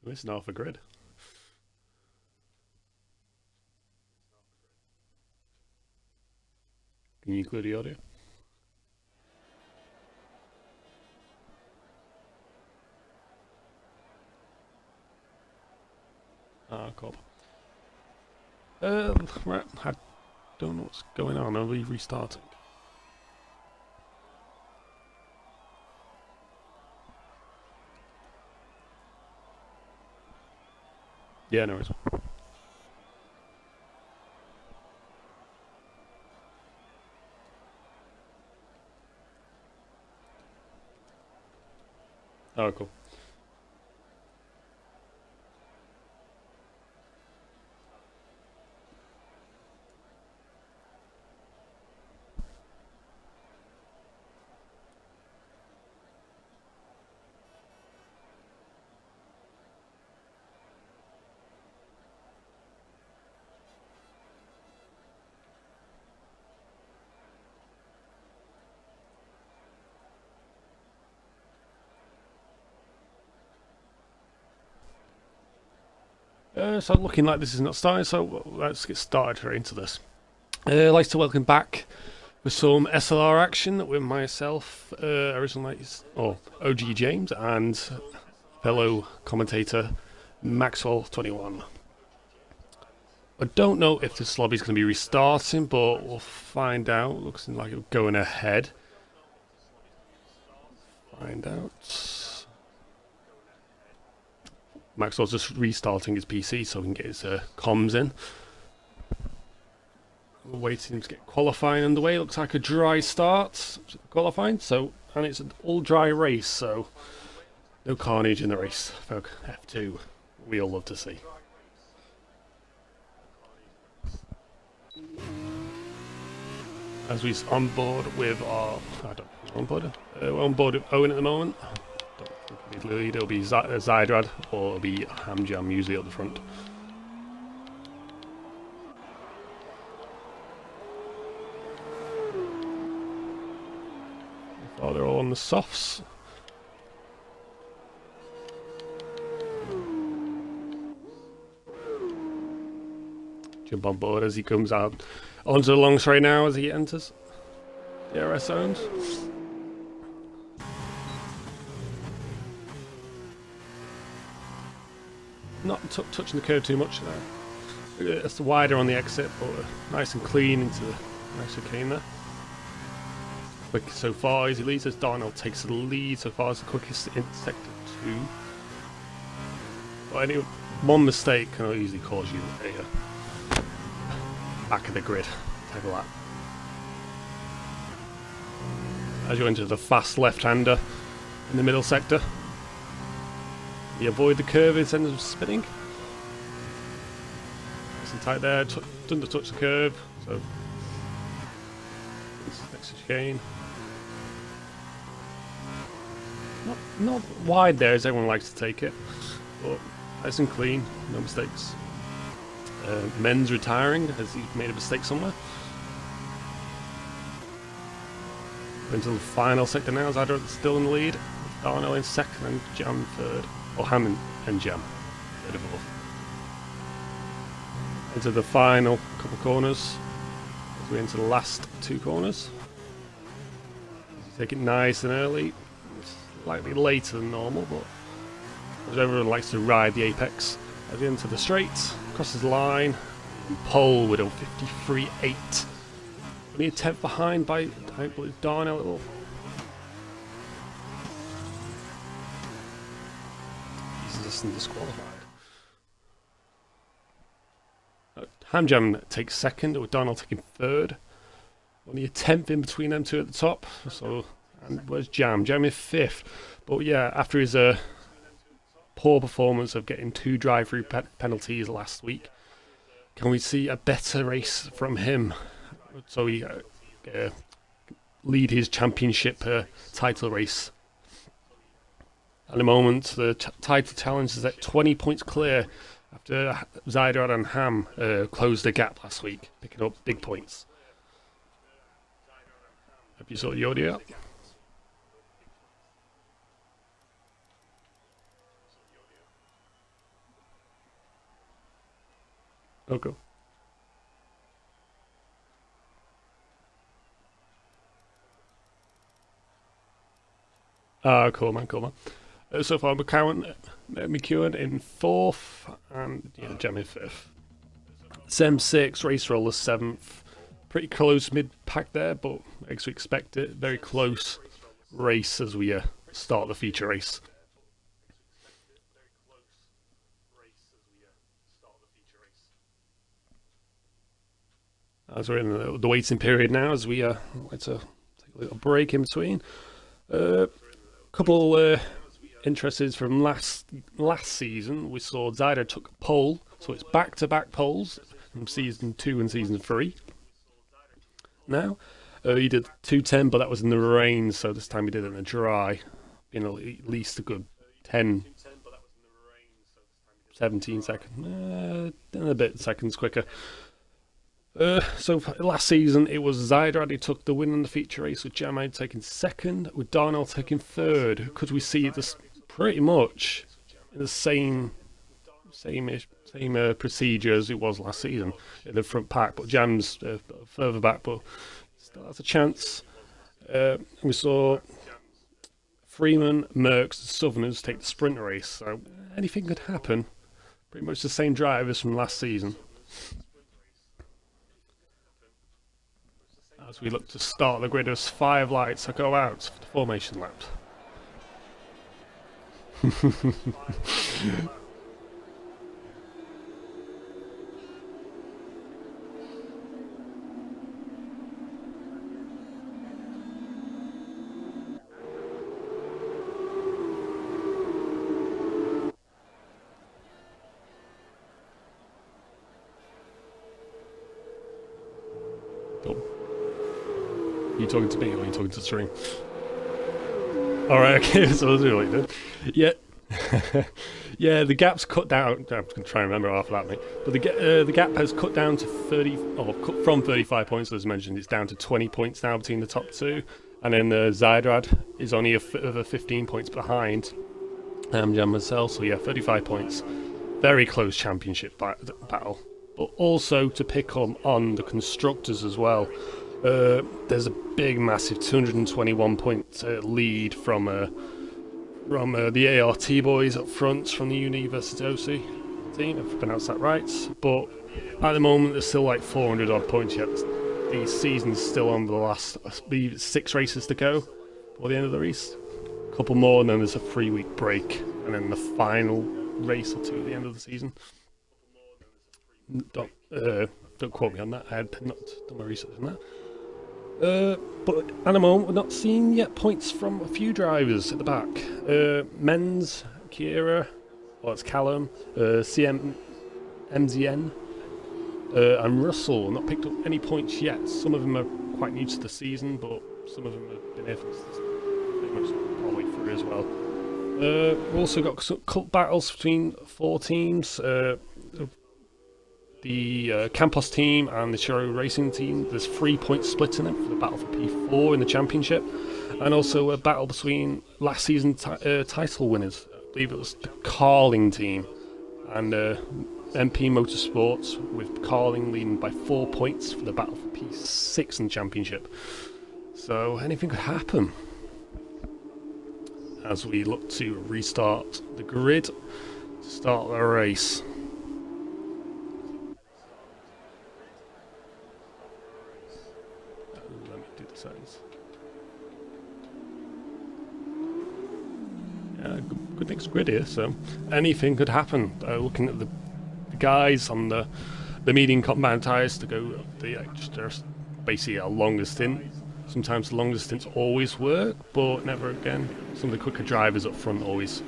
Listen off a grid. Can you include the audio? Ah, cool. Right, I don't know what's going on. Are we restarting? Yeah, no worries. Oh, cool. So looking like this is not starting, so let's get started right into this. I'd like to welcome back with some SLR action with myself, originally, OG James, and fellow commentator Maxwell21. I don't know if this lobby's going to be restarting, but we'll find out. Looks like it's going ahead. Find out. Maxwell's just restarting his PC so he can get his comms in. We're waiting to get qualifying underway. Looks like a dry start qualifying, and it's an all dry race, so no carnage in the race for F2. We all love to see. As we're on board with our, we're on board with Owen at the moment. Don't think it'll be the lead. It'll be Zydrad or it'll be Hamjam usually up the front. Oh, they're all on the softs. Jump on board as he comes out onto the long straight now as he enters the RS zones. Not touching the curve too much there. It's wider on the exit, but nice and clean into the nice chicane there. Quick so far as he leads as Darnell takes the lead so far as the quickest in sector 2. But any one mistake can easily cause you a back of the grid type of lap. As you enter the fast left-hander in the middle sector, you avoid the curve instead of spinning. Nice and tight there, doesn't touch the curve, so next chicane. Not wide there as everyone likes to take it, but nice and clean, no mistakes. Men's retiring as he made a mistake somewhere. Into the final sector now, Zydrad still in the lead, Darnell in second and Jam third, or Ham and Jam third and fourth. Into the final couple corners as we enter the last two corners. Take it nice and early, slightly later than normal, but as everyone likes to ride the apex. As we enter the straight, crosses the line, and pole with a 53.8. Only a tenth behind by, I believe, Darnell a little. He's just disqualified. Hamjam takes second, with Darnell taking third. Only a tenth in between them two at the top. So, and where's Jam? Jam is fifth. But yeah, after his poor performance of getting 2 drive-through penalties last week, can we see a better race from him? So he lead his championship title race. At the moment, the title challenge is at 20 points clear after Zydrad and Ham closed the gap last week, picking up big points. Have you saw the audio? Oh, cool. Ah, cool man, cool man. So far, McEwen in fourth, and yeah, Gem in fifth. Sem six, Race Roller seventh. Pretty close mid pack there, but as we expect it, very close race as we start the feature race. As we're in the waiting period now, as we like to take a little break in between. Couple interested from last season. We saw Zyder took pole, so it's back-to-back poles from season 2 and season 3. Now he did 2:10, but that was in the rain, so this time he did it in the dry. At least a good 10, 17 seconds, and a bit seconds quicker. So last season it was Zydrad who took the win in the feature race, with Jamide taking second, with Darnell taking third. Could we see this pretty much in the same procedure as it was last season in the front pack, but Jam's further back, but still has a chance. We saw Freeman, Merckx, and Southerners take the sprint race, so anything could happen. Pretty much the same drivers from last season. As we look to start the grid, as 5 lights that go out for the formation laps. Are you talking to me or are you talking to the stream? Alright, okay, so that's what you did. Yeah. Yeah, the gap's cut down. I'm going to try and remember after that, mate. But the gap has cut down to 30, from 35 points, as mentioned. It's down to 20 points now between the top two. And then Zydrad is only over 15 points behind Jam myself. So yeah, 35 points. Very close championship battle. But also to pick on the constructors as well. There's a big, massive 221 point lead from the ART boys up front from the Universitosi team, if I pronounced that right. But at the moment, there's still like 400 odd points yet. The season's still on the last, I believe it's 6 races to go before the end of the race. A couple more, and then there's a 3-week break, and then the final race or two at the end of the season. Don't quote me on that. I had not done my research on that. But at the moment, we're not seeing yet points from a few drivers at the back. Menz, Kira, it's Callum, CM, MZN, and Russell not picked up any points yet. Some of them are quite new to the season, but some of them have been here pretty much all the way through as well. We've also got some cup battles between 4 teams. The Campos team and the Chiro Racing team, there's 3 points split in them for the battle for P4 in the championship, and also a battle between last season title winners. I believe it was the Carling team and MP Motorsports, with Carling leading by 4 points for the battle for P6 in the championship. So anything could happen as we look to restart the grid to start the race. Yeah, good next grid here, so anything could happen. Looking at the guys on the medium compound tyres to go the extra, basically a longer stint. Sometimes the longer stints always work, but never again. Some of the quicker drivers up front always.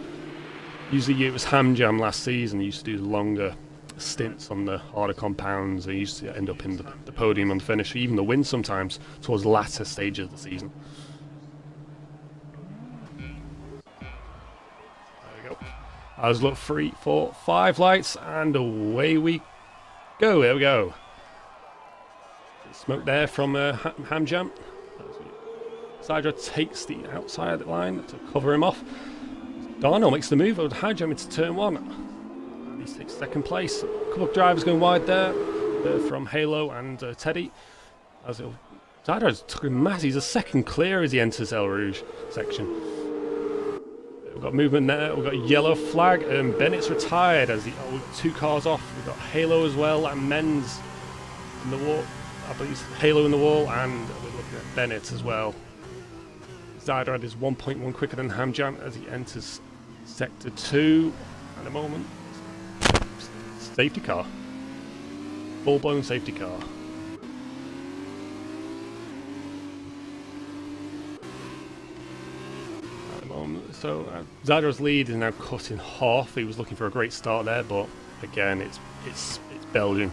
Usually it was Ham Jam last season, they used to do longer stints on the harder compounds. They used to end up in the podium on the finish, even the win sometimes towards the latter stages of the season. There we go. As look 3, 4, 5 lights, and away we go. There we go. Smoke there from Ham Jam. Sidra takes the outside line to cover him off. Darnell makes the move. Ham Jam into turn 1. He takes second place. A couple of drivers going wide there from Halo and Teddy. Zadra took a massive. He's a second clear as he enters El Rouge section. We've got movement there. We've got a yellow flag. Bennett's retired as we've got 2 cars off. We've got Halo as well and Men's in the wall. I believe Halo in the wall, and we're looking at Bennett as well. Zydrad is 1.1 quicker than Hamjan as he enters sector 2 at the moment. Safety car. Full-blown safety car. At the moment. So Zydrad's lead is now cut in half. He was looking for a great start there, but again, it's Belgium.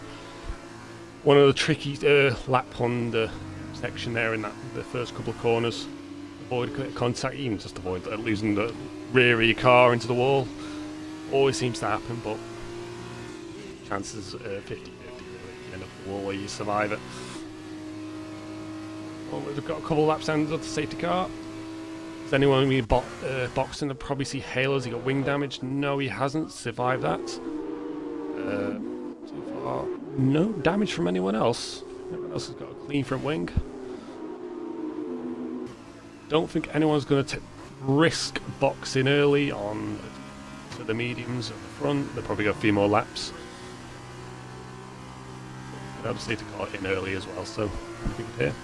One of the tricky lap on the section there in the first couple of corners. Avoid contact, even just avoid losing the rear of your car into the wall. Always seems to happen, but chances 50-50 really. You end up the wall where you survive it. Well, we've got a couple of laps down the safety car. Is anyone we boxing? They'll probably see Halo's. He got wing damage. No, he hasn't survived that. So far, no damage from anyone else. Everyone else has got a clean front wing. Don't think anyone's going to risk boxing early on to the mediums at the front. They'll probably got a few more laps. They'll just need to call it in early as well, so anything here.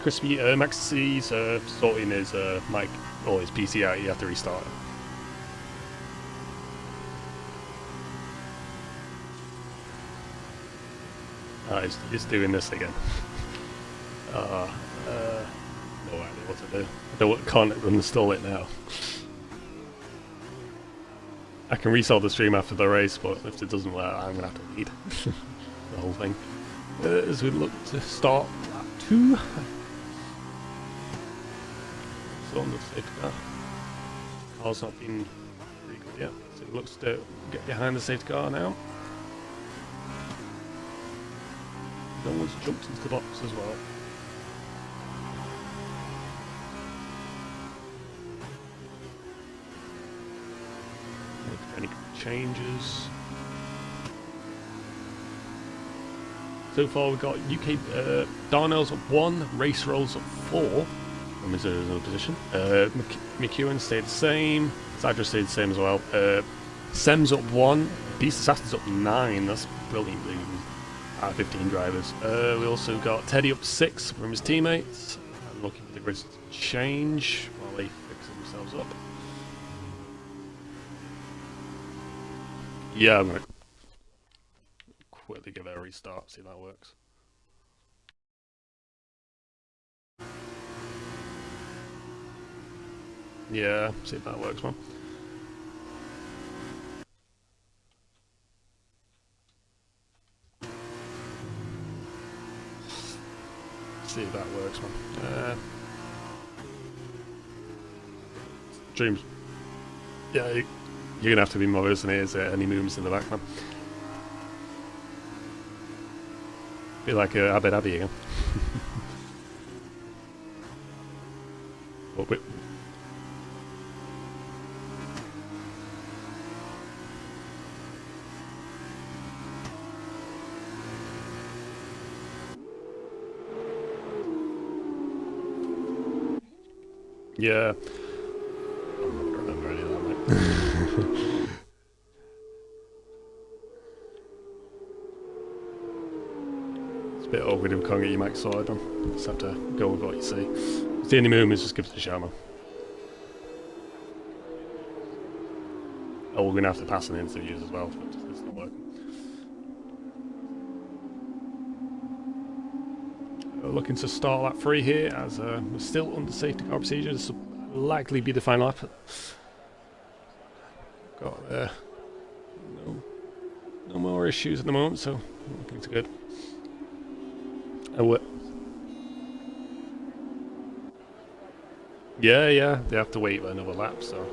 Crispy Max's sorting his mic or his PC out. You have to restart it. He's doing this again. No idea what to do. I can't uninstall it now. I can restart the stream after the race, but if it doesn't work, I'm going to have to lead the whole thing. As we look to start lap 2. So on the safety car. Car's not been pretty good yet, so it looks to get behind the safety car now. No one's jumped into the box as well. Any changes? So far we've got UK Darnell's up 1, Race Rolls up 4 from his original position. McEwen stayed the same, Zadra stayed the same as well. Sem's up 1, Beast Assassin's up 9, that's brilliant lead out of 15 drivers. We also got Teddy up 6 from his teammates. I'm looking for the grid to change while they fix themselves up. Yeah, I'm going to quickly give it a restart, see if that works. Yeah, see if that works, man. See if that works, man. Dreams. Yeah, you're going to have to be more listening if there's any movements in the back, man. Be like Abu Dhabi again. But yeah. I'm not going to remember any of that, mate. It's a bit awkward if we can't get your mic sorted on. Just have to go with what you see. If you see any movements, just give us a shout, man. Oh, we're going to have to pass an interviews as well. It's not working. Looking to start lap 3 here as we're still under safety car procedure. This will likely be the final lap. Got no more issues at the moment, so I think it's good. Yeah, they have to wait another lap, so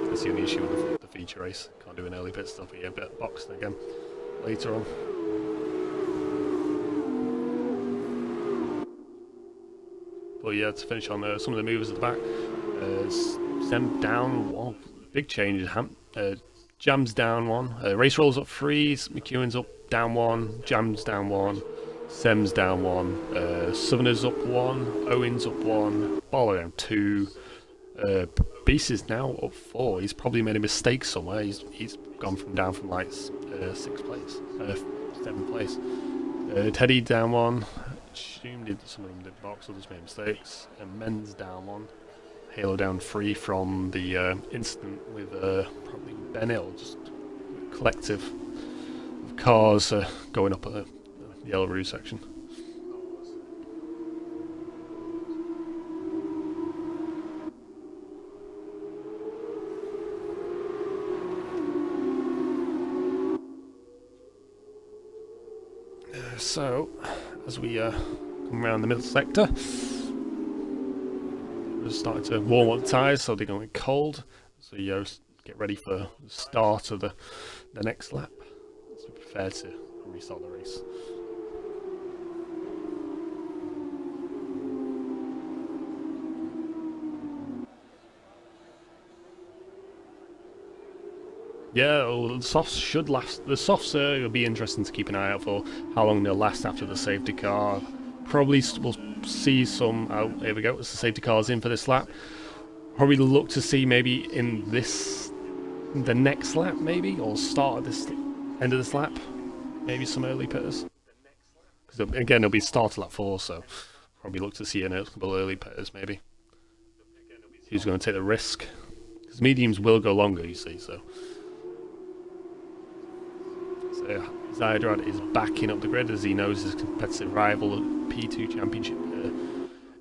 that's the only issue with the feature race. Can't do an early pit stop, but yeah, get boxed again later on. But yeah, to finish on some of the movers at the back, Sem down, well, big change. Jam's down one. Race Roll's up 3. McEwen's up down 1. Jam's down 1. Sem's down 1. Southerner's up 1. Owen's up 1. Barlow down 2. Beast is now up 4. He's probably made a mistake somewhere. He's gone down from like 6th place, 7th place. Teddy down 1. Assumed some of them did box, others made mistakes. And Men's down 1. Halo down 3 from the incident with probably Ben Hill. Just a collective of cars going up the Yellow Rouge section. So, as we come around the middle sector, we're starting to warm up the tyres so they're going cold. So you get ready for the start of the next lap. So prepare to restart the race. Yeah, well, the softs should last. The softs will be interesting to keep an eye out for how long they'll last after the safety car. Probably we'll see some. Oh, here we go. It's the safety car's in for this lap. Probably look to see maybe in the next lap, maybe, or start at this end of this lap. Maybe some early pitters. Because again, it'll be start at lap 4, so probably look to see a couple early pitters maybe. Who's going to take the risk? Because mediums will go longer, you see. So Zydrad is backing up the grid as he knows his competitive rival, the P2 Championship,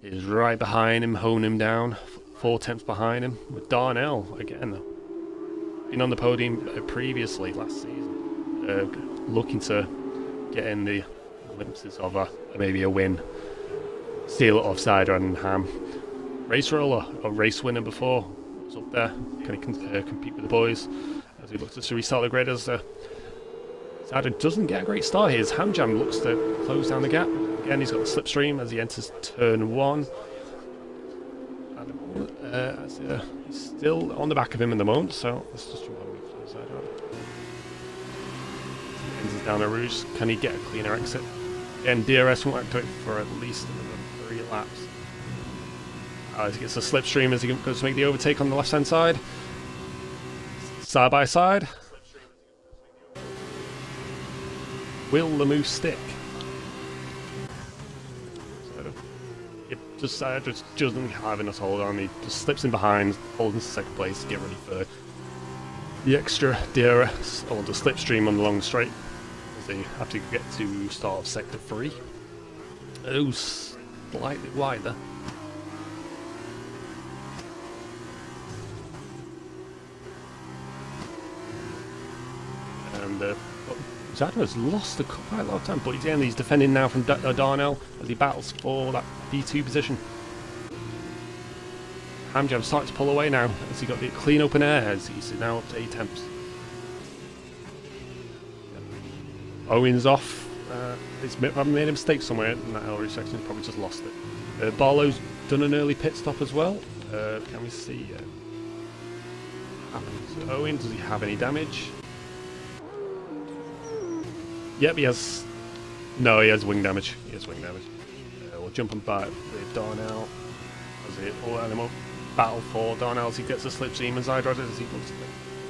is right behind him, honing him down, 4 tenths behind him. With Darnell, again, been on the podium previously last season, looking to get in the glimpses of maybe a win. Steal it off Zydrad and Ham. Race roller, or race winner before, was up there, can he compete with the boys as he looks to restart the grid as Zydrad doesn't get a great start here. His Hamjam looks to close down the gap. Again, he's got the slipstream as he enters turn 1. He's still on the back of him in the moment, so let's just jump over to Zydrad. He enters down the Rouge. Can he get a cleaner exit? Again, DRS won't activate for at least another 3 laps. He gets a slipstream as he goes to make the overtake on the left-hand side. Side by side. Will the move stick? So it just doesn't have enough hold on. He just slips in behind, holds in second place to get ready for the extra DRS or the slipstream on the long straight as they have to get to start of sector 3. Oh, slightly wider. And Zadler's lost quite a lot of time, but he's defending now from Darnell as he battles for that B2 position. Hamjam starting to pull away now as he got the clean open air as he's now up to 8 tenths. Owen's off. He's made a mistake somewhere in that Ellery section. He's probably just lost it. Barlow's done an early pit stop as well. Can we see? Happens to Owen. Does he have any damage? Yep, he has. No, he has wing damage. We'll jump him back with Darnell. Animal battle for Darnell as he gets a slipstream and Zydrad as he looks.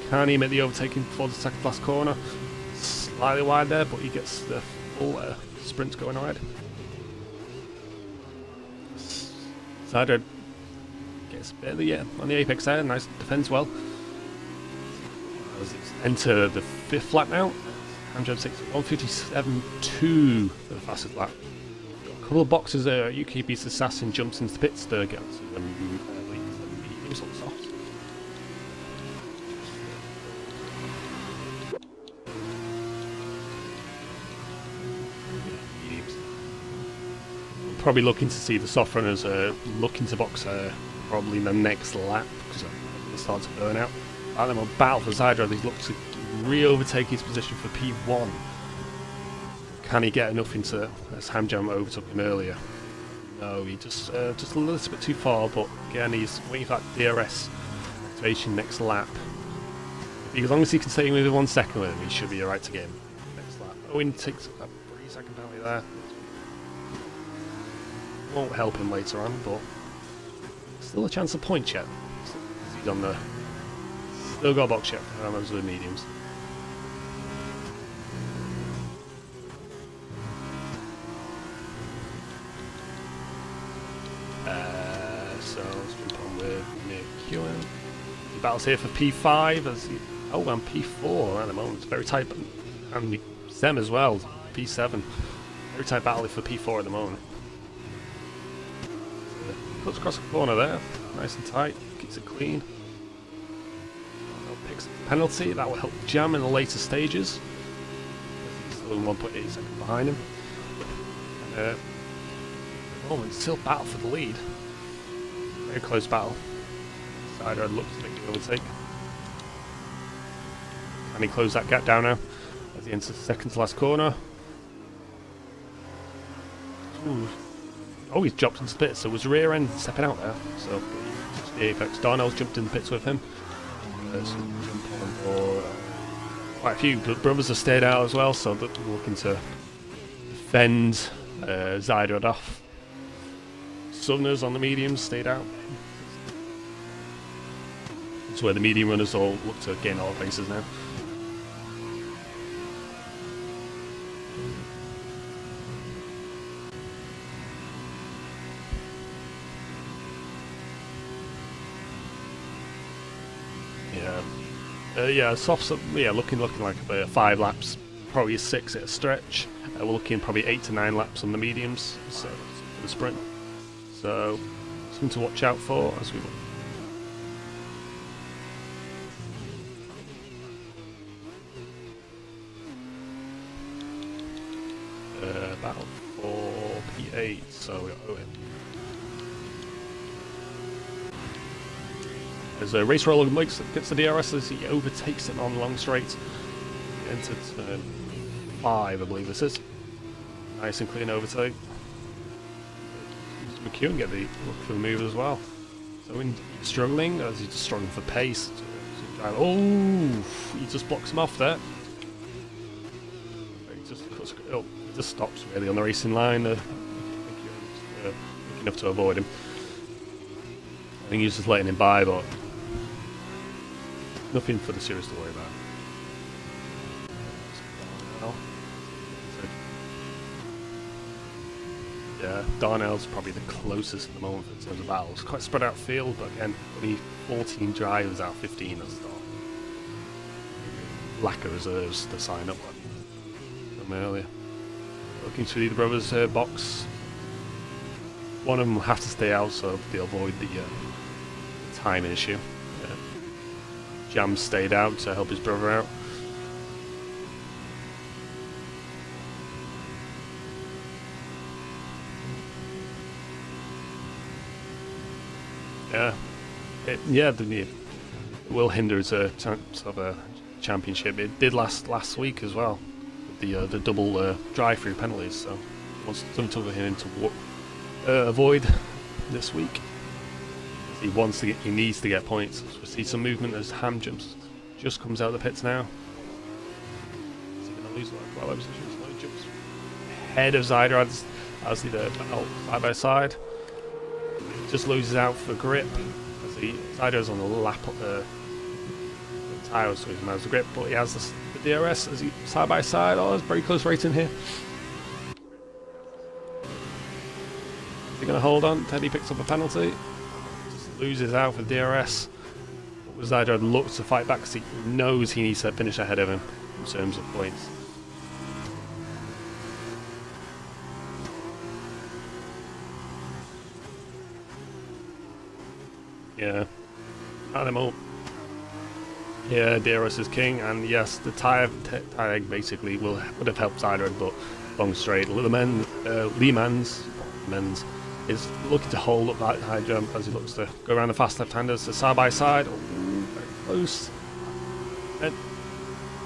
Can he make the overtaking before the second last corner? Slightly wide there, but he gets the full sprint going ahead. Zydrad gets a bit of the on the apex there. Nice defense well. As it's enter the 5th lap now. Hamjam 157.2 for the fastest lap. Got a couple of boxes there. UKB's Assassin jumps into the pits to get to them. Mediums on soft. Probably looking to see the soft runners looking to box probably in the next lap because they start to burn out. And then we'll battle for Zydrad. He's looked to re-overtake his position for P1. Can he get enough into as Hamjam overtook him earlier? No, he just a little bit too far, but again he's waiting for that DRS activation next lap. As long as he can stay within 1 second with him, he should be alright to get him next lap. Owen takes a 3-second penalty there. Won't help him later on, but still a chance of points yet. He's on the... Still got a box yet for those are the mediums. So let's jump on with Nick Ewan. He battles here for P5 as he... Oh, and P4 at the moment. It's very tight, and Sem as well, P7. Very tight battle for P4 at the moment. Puts across the corner there, nice and tight, keeps it clean. Picks a penalty, that will help Jam in the later stages. He's still 1.8 seconds behind him. And, at the moment, still battle for the lead. Very close battle. Sider looks to make the overtake. Can he close that gap down now as he enters the second to last corner? Ooh. Oh, he's dropped into the pits, so it was rear end stepping out there. So the apex. Darnell's jumped in the pits with him. So jump on board. Quite a few brothers have stayed out as well, so they're looking to defend Zyder off. Southerners on the mediums stayed out. It's where the medium runners all look to gain all places now. Yeah, softs. Yeah, looking like 5 laps, probably 6 at a stretch. We're looking probably 8 to 9 laps on the mediums, so for the sprint. So something to watch out for as we. Battle for P8. So we owe it. As a race roller gets the DRS as he overtakes it on the long straight. Into turn 5, I believe this is. Nice and clean overtake. McEwen get the look for the move as well. So he's struggling, as he's just struggling for pace. Oh, he just blocks him off there. He just stops really on the racing line. McEwen's enough to avoid him. I think he's just letting him by, but nothing for the series to worry about. Yeah, Darnell's probably the closest at the moment in terms of battles. Quite spread out field, but again, only 14 drivers out of 15 at the start. Lack of reserves to sign up from earlier. Looking through the brothers' box. One of them will have to stay out so they'll avoid the time issue. Jam stayed out to help his brother out. It will hinder his chance of a championship. It did last week as well, with the double drive-through penalties. So wants something for him to avoid this week. He needs to get points. So we see some movement as Ham just comes out of the pits now. Is he going to lose like well positions? No, he jumps ahead of Zyder as he battle side by side. Just loses out for grip as Zyder's on the lap of the tyre, so he can manage the grip, but he has the DRS as he side by side. Oh, it's very close racing here. Is he going to hold on? Teddy picks up a penalty. Loses out for DRS. Zyder looks to fight back because he knows he needs to finish ahead of him in terms of points. Yeah, at the moment. Yeah, DRS is king, and yes, the tyre basically would have helped Zyder, but long straight. Lee Mans is looking to hold up that high jump as he looks to go around the fast left-handers. So side by side, very close.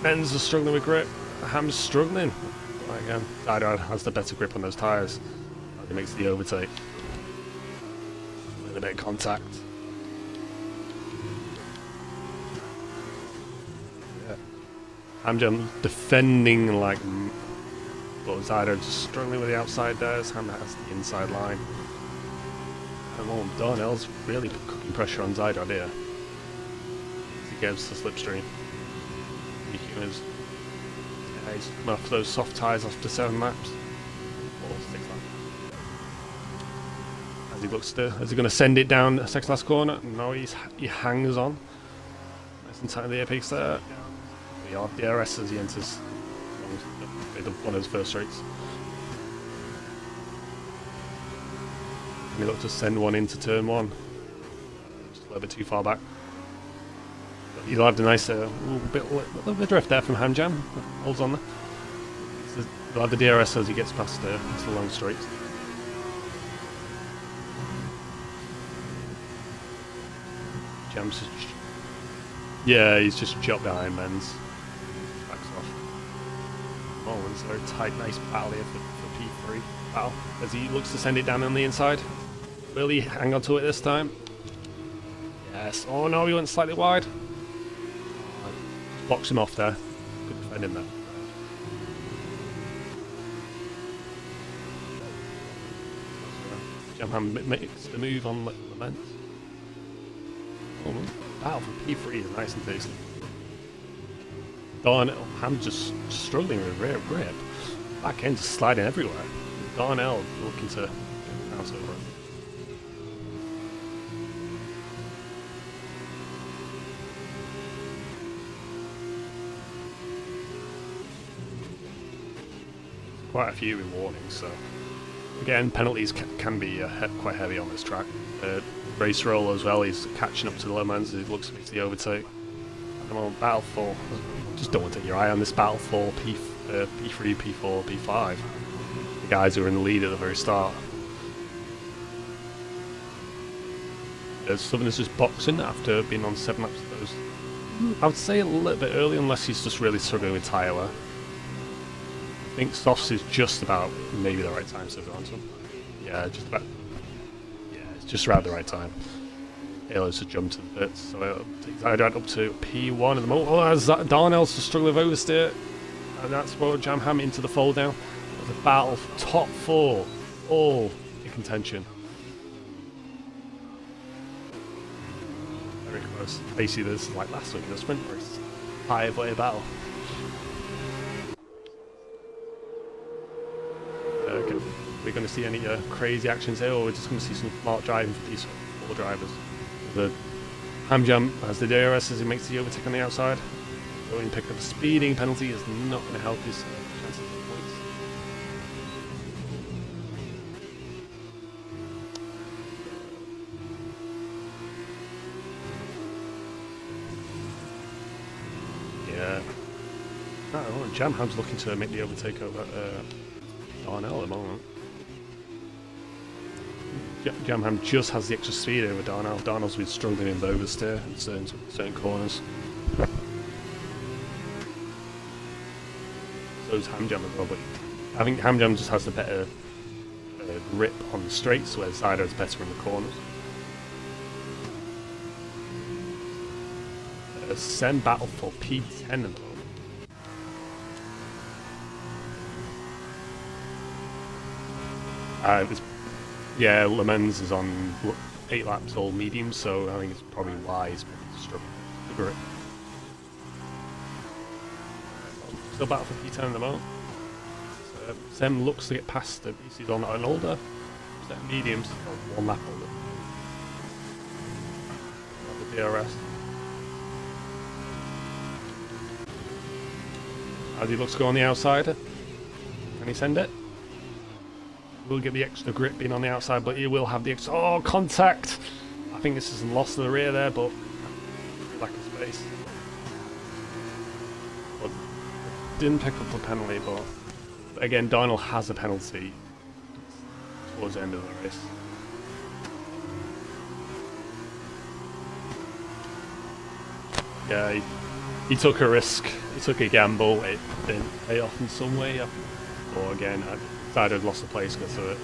Men's are struggling with grip. Ham's struggling. Right, again, Zyder has the better grip on those tyres. He makes the overtake. A little bit of contact. Hamjam defending like, but Zyder just struggling with the outside there. Ham has the inside line. And Darnell's really cooking pressure on Zyder here. As he gets the slipstream. He's coming off those soft tyres after 7 laps. Or 6 laps. As he looks to, is he going to send it down the second last corner? No, he hangs on. Nice and tight in the apex there. The DRS as he enters one of his first straights. And he looks to send one into turn 1. Just a little bit too far back. But he'll have a nice little bit of drift there from Hamjam. Holds on there. He'll have the DRS as he gets past the long straights. Jam's just, yeah, he's just jumped behind Men's. Backs off. Oh, it's a very tight, nice battle here for P3. Battle as he looks to send it down on the inside. Will he hang on to it this time? Yes. Oh no, he went slightly wide. Blocks him off there. Good defend him there. Jamham makes the move on Lament. Oh, battle for P3 is nice and tasty. Darnell, Ham's just struggling with rear grip. Back end just sliding everywhere. Darnell looking to bounce over it. Quite a few in warnings, so again, penalties can be quite heavy on this track. Race roll as well, he's catching up to the Le Mans as he looks to make the overtake. At the moment, battle for, just don't want to take your eye on this battle for P3, P4, P5. The guys who are in the lead at the very start. Southern is just boxing after being on 7 laps of those. I would say a little bit early, unless he's just really struggling with tyre wear. I think softs is just about maybe the right time to go on to him. Yeah, just about. Yeah, it's just around the right time. Halo's to jump to the pits, so it'll take Zyder up to P1 at the moment. Oh, as Darnell's to struggle with oversteer, and that's what Jamham into the fold now. The battle for top 4, all in contention. Very close. Basically, this is like last week in the sprint race. 5-way battle. We're going to see any crazy actions here, or we're just going to see some smart driving for these 4 drivers. The Hamjam has the DRS as he makes the overtake on the outside. Going to pick up a speeding penalty is not going to help his chances of points. Yeah. Oh, Jamham's looking to make the overtake over Darnell at the moment. Jamham just has the extra speed over Darnell. Darnell's been struggling in the oversteer in certain corners. So is Hamjam as well, but I think Hamjam just has the better grip on the straights, whereas Zyder is better in the corners. Send battle for P10 at the moment. Yeah, Le Mans is on 8 laps all medium, so I think it's probably wise to struggle to grip. Still battle for P10 at the moment. So, Sem looks to get past the BC's on an older set of mediums, 1 lap older. Got the DRS. As he looks to go on the outside, can he send it? Will get the extra grip being on the outside, but he will have the extra. Oh, contact! I think this is lost to the rear there, but lack of space. But didn't pick up the penalty, but again, Darnell has a penalty towards the end of the race. Yeah, he took a risk, he took a gamble, it didn't pay off in some way. Or again, Zyder had lost the place because of it.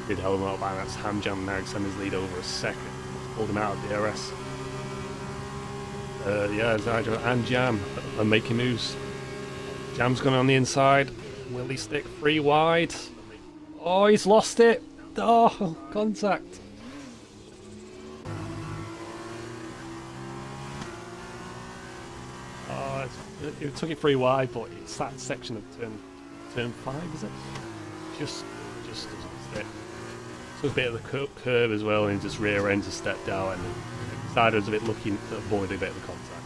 Did hold him up, and that's Hamjam now extend his lead over a second. Pulled him out of DRS. Yeah, Zyder and Jam are making moves. Jam's gone on the inside. Will he stick 3 wide? Oh, he's lost it. Oh, contact. Oh, it took it 3 wide, but it's that section of turn 5, is it? Just doesn't fit. So a bit of the curve as well, and he just rear ends a step down, and Zyder's a bit lucky to avoid a bit of the contact.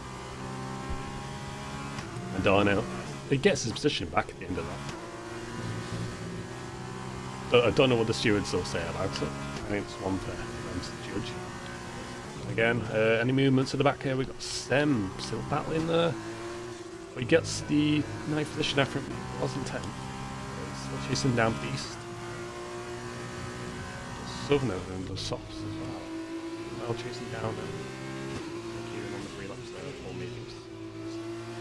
And Darnell, he gets his position back at the end of that. I don't know what the stewards will say about it. I think it's one for them to judge. Again, any movements at the back here? We've got Sem still battling there. But he gets the 9th position after it wasn't 10th. Still chasing down Beast. Southerner and the Sops as well. Now chasing down Kieran on the 3 laps there, or mediums.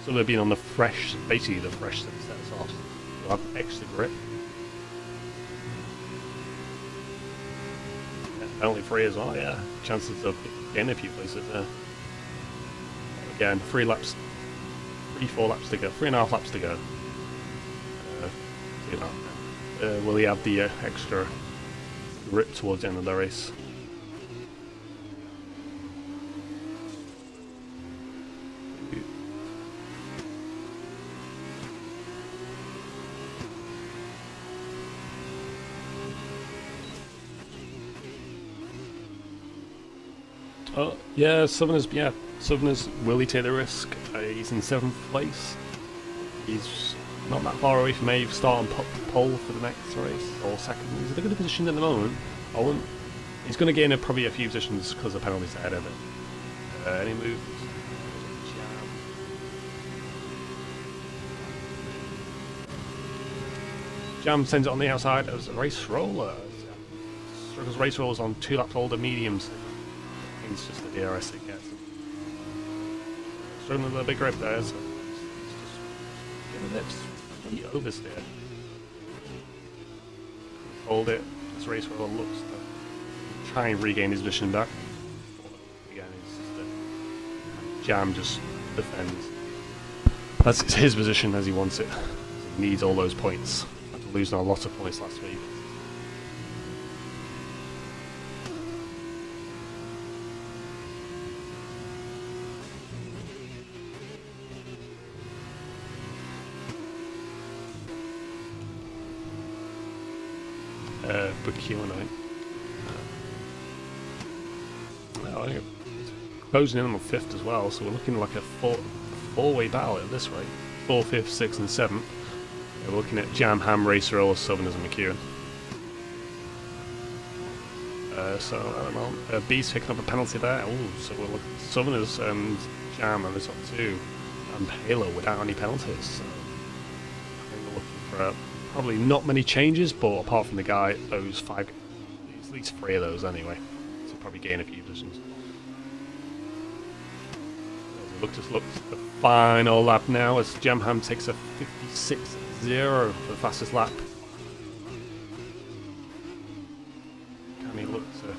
So they've been on the fresh, basically the fresh set of softs. They'll have extra grip. Penalty free as well, yeah. Chances of getting a few places there. Again, 4 laps to go, 3.5 laps to go. Will he have the extra grip towards the end of the race? Oh, yeah, Southerner's will he take the risk? He's in 7th place. He's not that far away from maybe starting pole for the next race, or second. He's in a good position at the moment. He's going to gain probably a few positions because the penalties ahead of it. Any moves? Jam sends it on the outside as a race roller. Struggles race rollers on 2 laps older mediums. It's just the DRS that gets him. Struggling with a big grip there, so it's just oversteer. Hold it. This race roller looks to try and regain his position back. Again, it's just Jam just defends. That's his position as he wants it. He needs all those points. After losing a lot of points last week. Closing in on 5th as well, so we're looking like a four-way battle at this rate. 4th, 5th, 6th and 7th. We're looking at Jam, Ham, Racer, or Southerners and McEwen. So, I don't know. Beast picking up a penalty there. Oh, so we're looking at Southerners and Jam on the top 2. And Halo without any penalties. So I think we're looking for probably not many changes, but apart from the guy, those 5, at least 3 of those anyway. So probably gain a few positions. Look the final lap now as Jamham takes a 56.0 for the fastest lap. Can he look to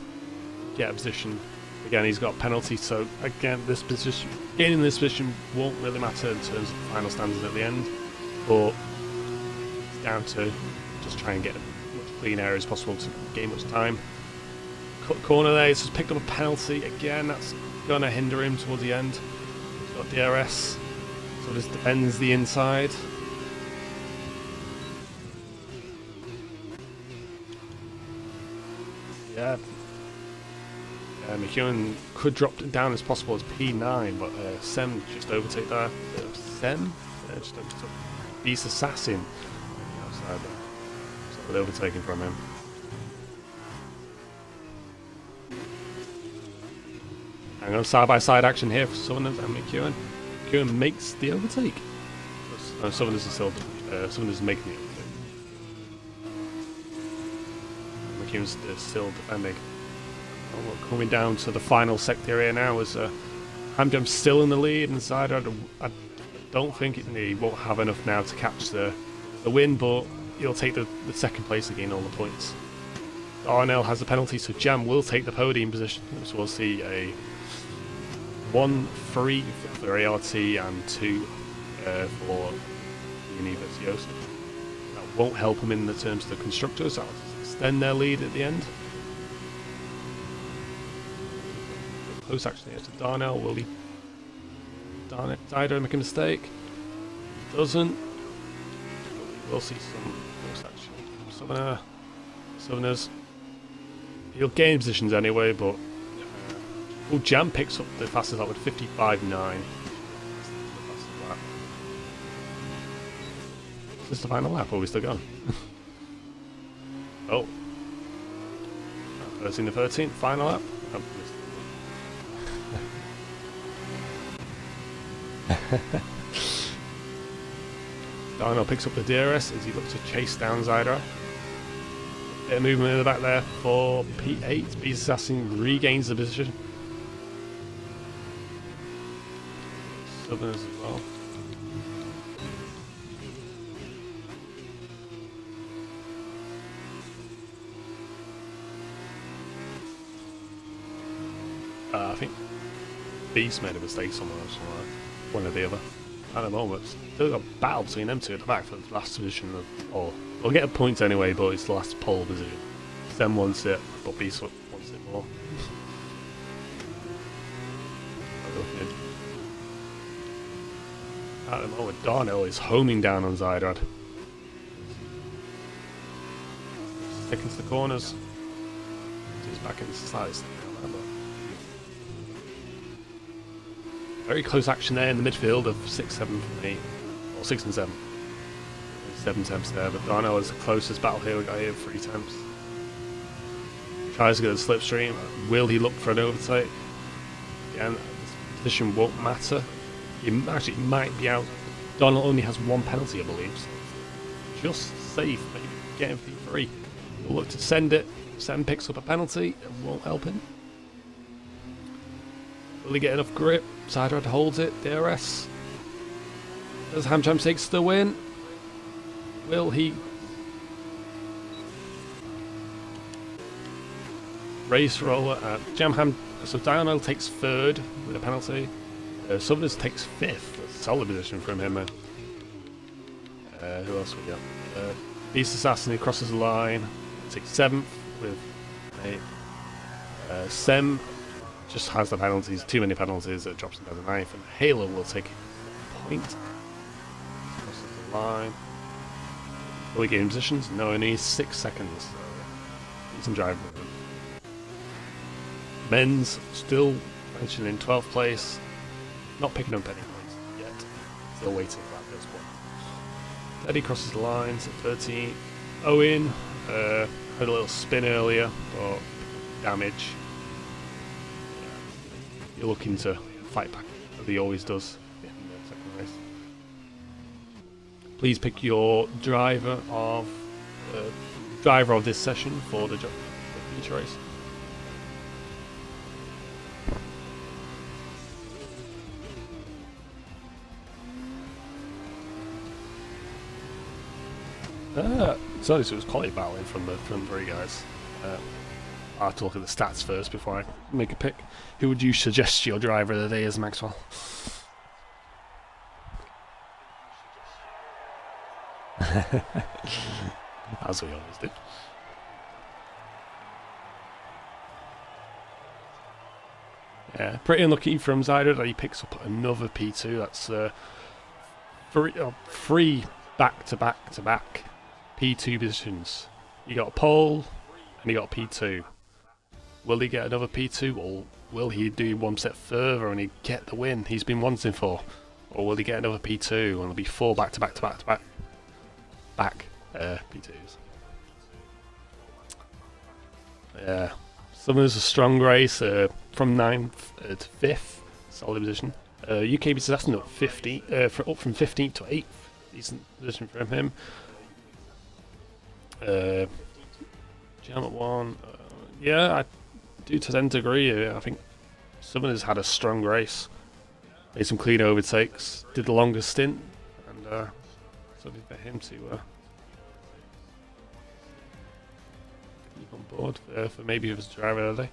get a position? Again, he's got a penalty, so again, gaining this position won't really matter in terms of final standings at the end, but it's down to just try and get as much clean air as possible to gain much time. Cut corner there, he's just picked up a penalty again. That's going to hinder him towards the end. Got DRS, so this defends the inside. Yeah, McEwen could drop it down as possible as P9, but Sem just overtake there. Sem just overtook Beast Assassin outside there, so they're overtaking from him. Hang on, side-by-side action here for Southerners and McEwen. McEwen makes the overtake. Southerners is making the overtake. McEwen's still defending. Oh, we're coming down to the final sector here now as Hamjam's still in the lead inside. I don't think he won't have enough now to catch the win, but he'll take the second place again, all the points. Darnell has the penalty, so Jam will take the podium position. So we'll see a 1 free for ART and 2 for Universios. That won't help them in the terms of the constructors. That'll extend their lead at the end. Close action here to Darnell. Will he? Dido make a mistake? He doesn't. We'll see some close action from Southerners. He'll gain positions anyway, but Jam picks up the fastest lap with 55.9. Is this the final lap, or are we still going? Oh. 13 to 13, final lap. Darnell picks up the DRS as he looks to chase down Zyra. Bit of movement in the back there for P8. Beast Assassin regains the position. Southerners as well. I think Beast made a mistake somewhere, one or the other. At the moment, still got a battle between them two at the back for the last position. Or we'll get a point anyway, but it's the last pole position. Sem wants it, but Beast wants it more. At the moment, Darnell is homing down on Zydrad. Sticking to the corners. He's back in the slides. Very close action there in the midfield of 6-7 for me. Or 6 and 7. 7 attempts there, but Darnell is the closest battle here. We got here 3 attempts. Tries to get a slipstream. Will he look for an overtake? Again, this position won't matter. He actually might be out. Darnell only has 1 penalty, I believe. So just safe, maybe getting P3. He'll look to send it. Sam picks up a penalty. It won't help him. Will he get enough grip? Zydrad holds it. DRS. Does Hamcham takes the win? Will he? Race roller at Jamham. So Darnell takes 3rd with a penalty. Southerners takes 5th. That's a solid position from him. Who else we got? Beast Assassin, who crosses the line. Takes 7th with 8. Sem just has the penalties, too many penalties, it drops him down to 9th, and Halo will take a point. Crosses the line. Will he gain positions? No, he needs 6 seconds. So he's in drive with him. Men's still mentioned in 12th place, not picking up any points yet. Still waiting for that first one. Eddie crosses the lines at 13. Owen had a little spin earlier, but damage. You're looking to fight back, as he always does in the second race. Please pick your driver of this session for the future race. So this was quality battling from the 3 guys. I'll have to look at the stats first before I make a pick. Who would you suggest your driver of the day is, Maxwell? As we always do. Yeah, pretty unlucky from Zyder that he picks up another P2. That's 3 back-to-back P2 positions. You got a pole and you got a P2. Will he get another P2, or will he do 1 step further and he get the win he's been wanting for? Or will he get another P2 and it'll be 4 back-to-back P2s? Yeah, Summer's a strong race from 9th to 5th, solid position. UK Assassin up 50, up from 15th to 8th, decent position from him. Jam at 1, yeah, I do tend to agree. I think Summer's had a strong race, made some clean overtakes, did the longest stint, and so did for him to keep on board for maybe his driver of the day.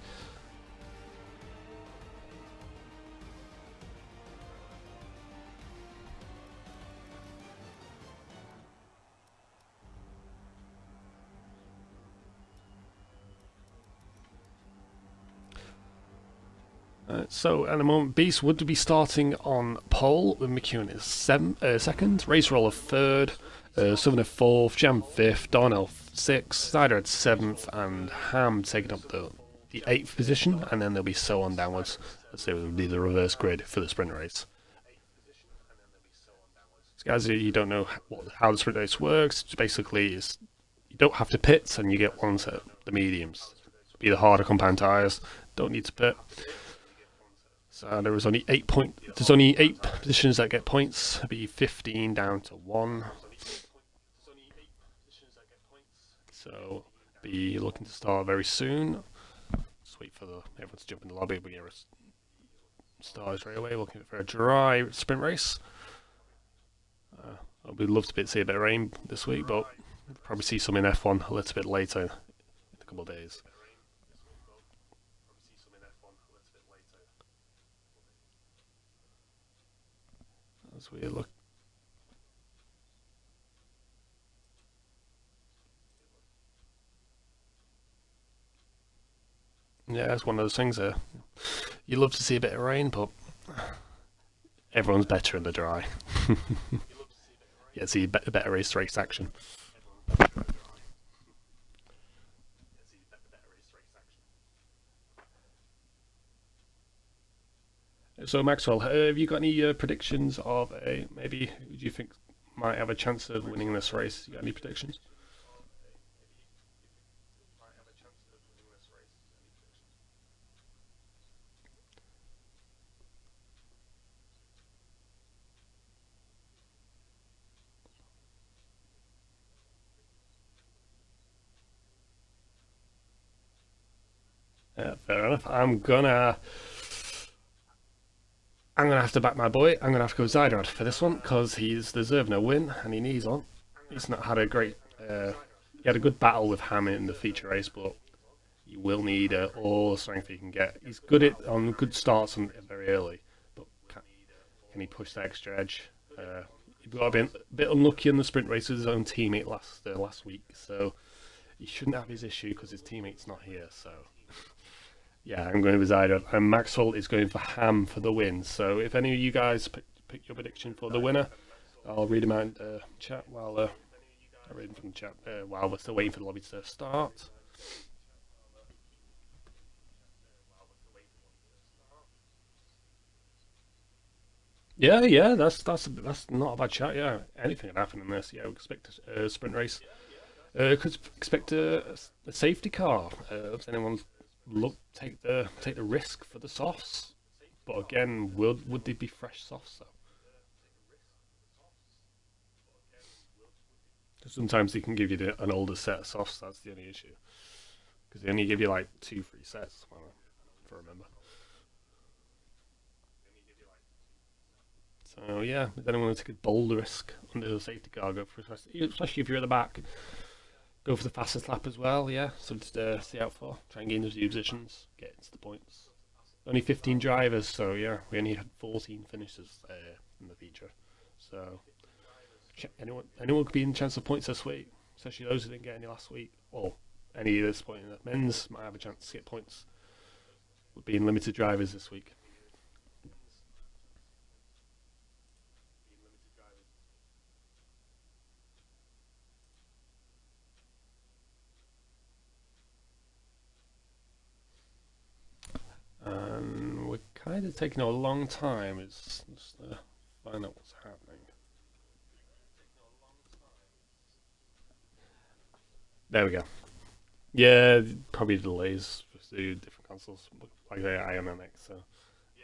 So at the moment, Beast would be starting on pole with McEwen is second, Race Roller third, Southerner fourth, Jam fifth, Darnell sixth, Snyder at seventh, and Ham taking up the eighth position, and then there'll be so on downwards, as it will be the reverse grid for the sprint race. So guys, you don't know how the sprint race works. Basically, you don't have to pit, and you get ones at the mediums. Be the harder compound tyres. Don't need to pit. So there's only 8 positions that get points. It'll be 15 down to 1. So be looking to start very soon. Just wait for everyone to jump in the lobby. But yeah, start straight away. Looking for a dry sprint race. We'd love to see a bit of rain this week, but we'll probably see some in F1 a little bit later in a couple of days. As we look. Yeah, it's one of those things there. You love to see a bit of rain, but everyone's better in the dry. Yeah, see better race action. So Maxwell, have you got any predictions of maybe who do you think might have a chance of winning this race? You got any predictions? Yeah, fair enough. I'm gonna have to back my boy. I'm gonna have to go Zydrad for this one because he's deserving a win and he needs one. He's not had a great. He had a good battle with Ham in the feature race, but you will need all the strength he can get. He's good on good starts and very early, but can he push the extra edge? He got a bit unlucky in the sprint race with his own teammate last week, so he shouldn't have his issue because his teammate's not here. So. Yeah, I'm going with Zyder, and Maxwell is going for Ham for the win. So if any of you guys pick your prediction for the winner, I'll read them out in the chat while I read them from the chat while we're still waiting for the lobby to start. Yeah, that's not a bad chat. Yeah, anything can happen in this. Yeah, we expect a sprint race. Could expect a safety car. If anyone's take the risk for the softs, but again, would they be fresh softs though? Sometimes they can give you an older set of softs. That's the only issue because they only give you like 2-3 sets. If I remember. So yeah, if anyone wants to take a bold risk under the safety car, go for especially if you're at the back. Go for the fastest lap as well, yeah. So just stay out for. Try and gain those few positions, get into the points. Only 15 drivers, so yeah, we only had 14 finishes in the feature. So anyone could be in chance of points this week, especially those who didn't get any last week, or any of this point in the men's might have a chance to get points. With being limited drivers this week. And we're kind of taking a long time. It's just find out what's happening. There we go. Yeah, probably delays for different consoles, like the IMMX. So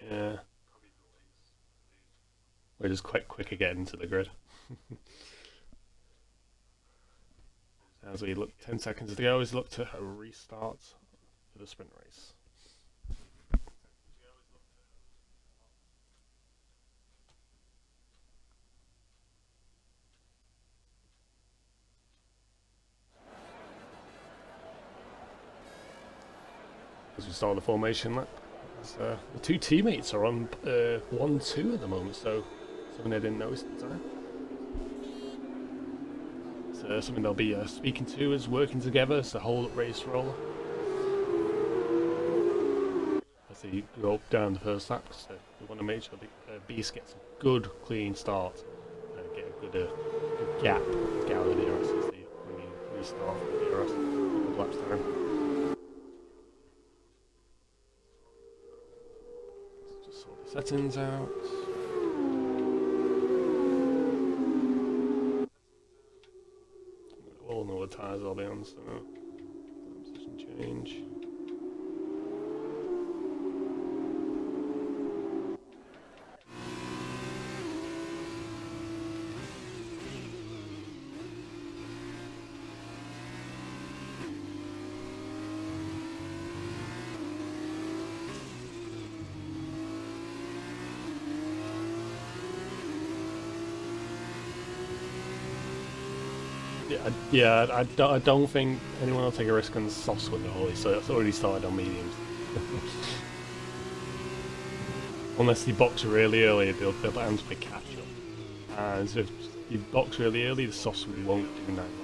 yeah, we're just quite quick at getting to the grid. As we look, 10 seconds to go, is look to a restart for the sprint race. As we start the formation lap, the two teammates are on 1-2 at the moment, so something I didn't notice at the time. So something they'll be speaking to is working together, so hold up race roller. As obviously go up down the first lap, so we want to make sure the Beast gets a good clean start and get a good gap with the DRS as when we restart the DRS a couple laps down. Let's just sort the settings out. All know what tyres I'll be on, so position change. I don't think anyone will take a risk on softs with it, so it's already started on mediums. Unless you box really early, they'll bound to catch up. And if you box really early, the softs won't do 9 laps.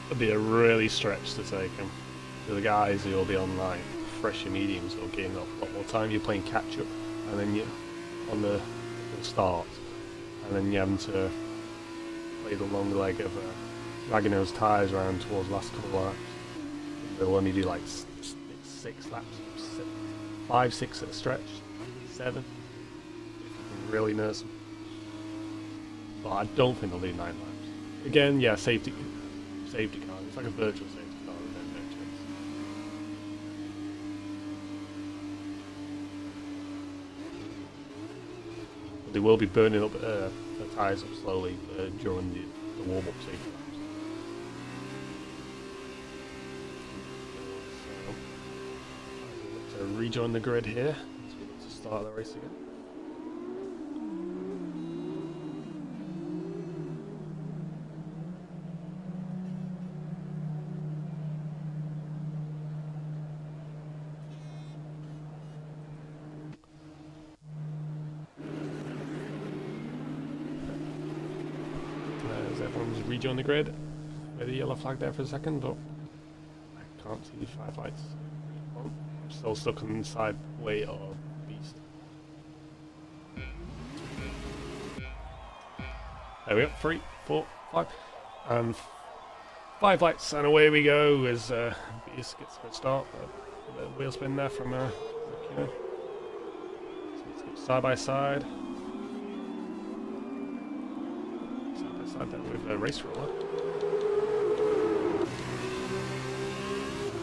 It'd be a really stretch to take them. For the guys who will be on like fresher mediums or getting up a lot more time, you're playing catch up, and then you're on the start, and then you're having to play the long leg of dragging those tyres around towards the last couple of laps. They'll only do like 6 laps, 5, 6 at a stretch, 7 if you can really nurse them. But I don't think they'll do 9 laps. Again, yeah, safety car. It's like a virtual safety car and then no chance. But they will be burning up the tyres up slowly during the warm-up safety laps. So rejoin the grid here as we look to start the race again. Everyone's rejoin the grid. With the yellow flag there for a second, but I can't see the 5 lights. I'm still stuck on the side way of Beast. There we go, 3, 4, 5, and 5 lights, and away we go as Beast gets a good start. The wheel spin there from so let's go side by side. With a race roller.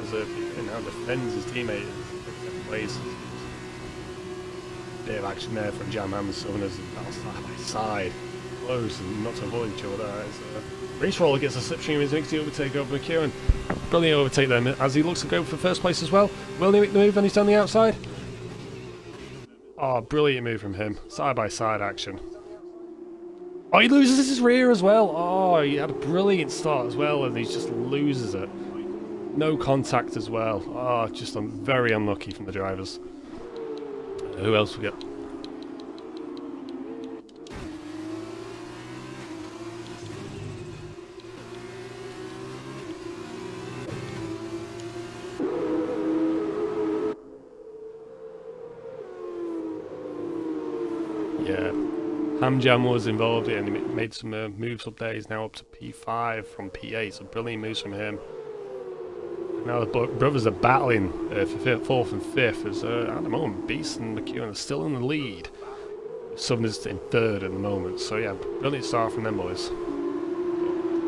As he now defends his teammate in different ways. Bit of action there from Jam Ham and Southerners battle side by side. Close and not to avoid each other. As race roller gets a slipstream, he's makes the overtake over McEwen. Brilliant overtake then as he looks to go for first place as well. Will he make the move and he's down the outside? Oh, brilliant move from him. Side by side action. Oh, he loses his rear as well. Oh, he had a brilliant start as well, and he just loses it. No contact as well. Oh, just very unlucky from the drivers. Who else we got? Yeah. Hamjam was involved and he made some moves up there. He's now up to P5 from P8, so brilliant moves from him. Now the brothers are battling for 4th and 5th as at the moment Beast and McEwen are still in the lead. Southerners in 3rd at the moment, so yeah, brilliant start from them boys.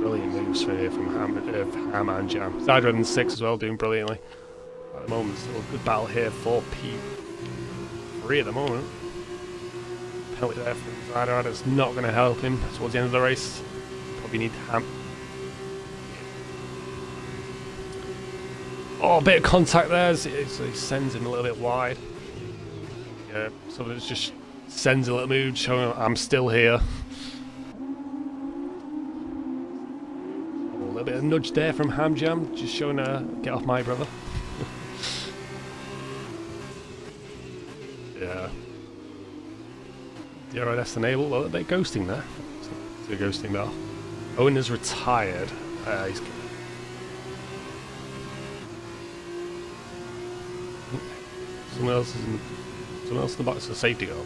Brilliant moves from here from Ham and Jam. Zydred in 6th as well, doing brilliantly. At the moment, still a good battle here for P3 at the moment. Penalty there from Zydred, it's not going to help him towards the end of the race. Probably need Ham. Oh, a bit of contact there, so he sends him a little bit wide. Yeah, so it just sends a little mood showing I'm still here. Oh, a little bit of nudge there from Hamjam, just showing get off my brother. Yeah, DRS enabled. Well, they're ghosting there. They're ghosting there. Owen is retired. He's someone else in the box. It's a safety goal.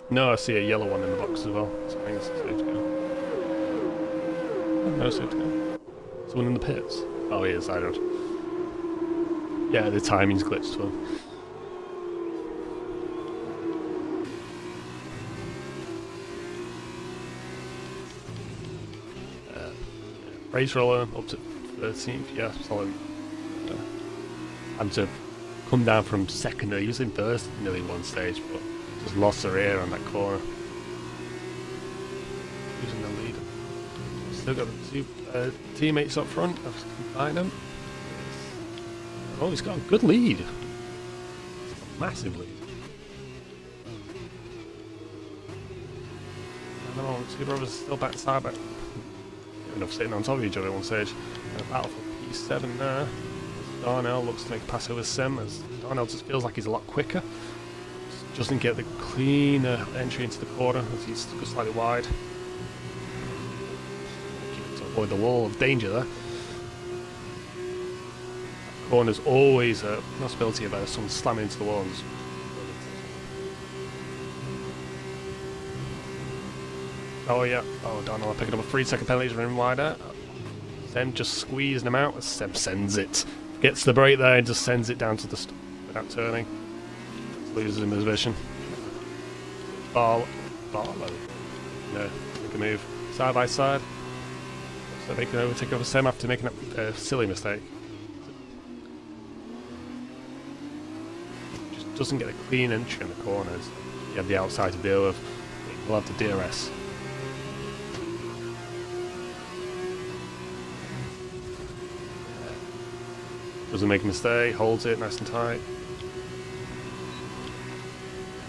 No, I see a yellow one in the box as well. So I think it's a safety goal. No safety goal. Someone in the pits. Oh, he is. I don't. Yeah, the timing's glitched for him. Race roller up to 13th, yeah, solid. I'm to come down from second. He was in first nearly one stage, but just lost her ear on that corner. Who's in the lead? Still got the two teammates up front. I've combined them. Oh, he's got a good lead. Massive lead. I don't know, two brothers still backside, but enough sitting on top of each other at one stage. A battle for P7 there. Darnell looks to make a pass over Sem, as Darnell just feels like he's a lot quicker. Just doesn't get the cleaner entry into the corner as he's slightly wide. To avoid the wall of danger there. That corner's always a possibility about someone slamming into the wall and just oh yeah, oh Darnell picking up a 3-second penalty, running wider. Sem just squeezing him out as Sem sends it. Gets the break there and just sends it down to the without turning. Just loses him position. Barlow. No, make a move. Side by side. So they can overtake over Sem after making a silly mistake. Just doesn't get a clean entry in the corners. You have the outside to deal with. We'll have the DRS. Doesn't make a mistake, holds it nice and tight.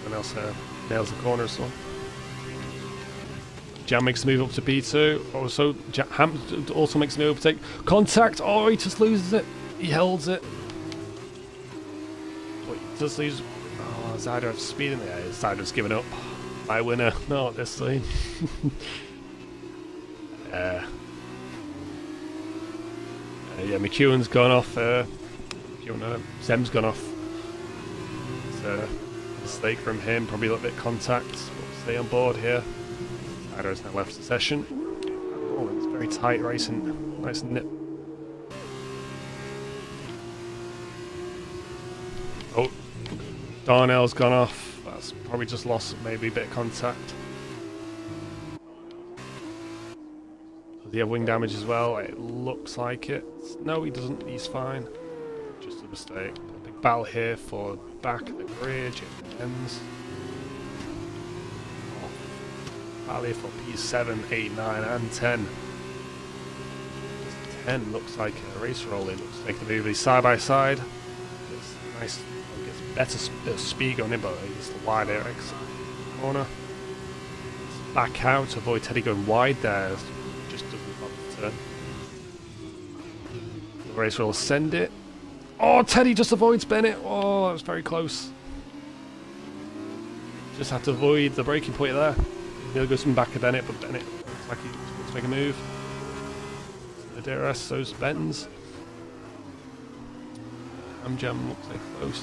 Someone else nails the corner as well. Jam makes the move up to B2. Ham also makes the move up to take contact. Oh, he just loses it. He holds it. But he does lose. Oh, Zyder has speed in the air. Zyder's given up. My winner. Not this thing. Yeah, McEwen's gone off. Sem's gone off. It's a mistake from him. Probably a little bit of contact. But stay on board here. Zyder's now left the session. Oh, it's very tight racing. Nice nip. Oh, Darnell's gone off. That's probably just lost maybe a bit of contact. Does he have wing damage as well? It looks like it. No, he doesn't. He's fine. Just a mistake. A big battle here for back of the bridge. It ends. Battle here for P7, 8, 9, and 10. 10 looks like a race roll. It looks like the movie side by side. It's nice. Gets better speed on him, but it's the wide exit corner. Back out to avoid Teddy going wide there. Just doesn't bother to turn. The race will send it. Oh, Teddy just avoids Bennett. Oh, that was very close. Just had to avoid the breaking point there. He'll go some back of Bennett, but Bennett looks like he wants to make a move. The DRS, so's Benton's. Jam looks like close.